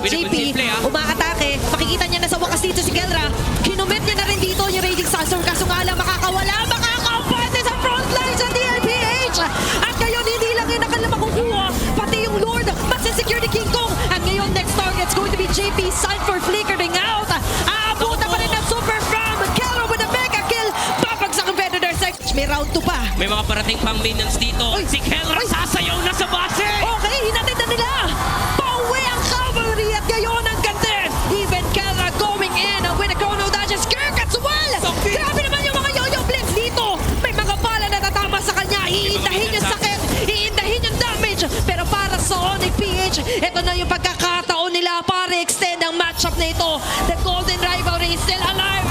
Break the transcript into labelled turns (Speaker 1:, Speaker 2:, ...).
Speaker 1: JP, umaatake. Makikita niya na sa wakas dito si Kelra. Kinumit niya na rin dito yung Raging Sandstorm. Kaso nga lang makakampante sa frontline sa DLPH. At ngayon, hindi lang yun ang kanilang makukuha. Pati yung Lord, masisecure ni King Kong. At ngayon, next target's going to be JP. Sign for flickering out. Aabutan pa rin ng Super From. Kelra with a mega kill. Babagsak ang Predator Sex. May round 2 pa.
Speaker 2: May mga parating pang minions dito. Si Kelra sasayaw na sa base.
Speaker 1: Okay, hinatid na nila. Pauwi ang cavalry at ngayon ang ganda. Even Kelra going in with a chrono dodges. Kirk as well. Grabe naman yung mga yo-yo blitz dito. May mga bala na tatama sa kanya. Iindahin yung sakit. Iindahin yung damage. Pero para sa Onyx PH, ito na yung pagkakataon nila para extend ang matchup na ito. The Golden Rivalry is still alive.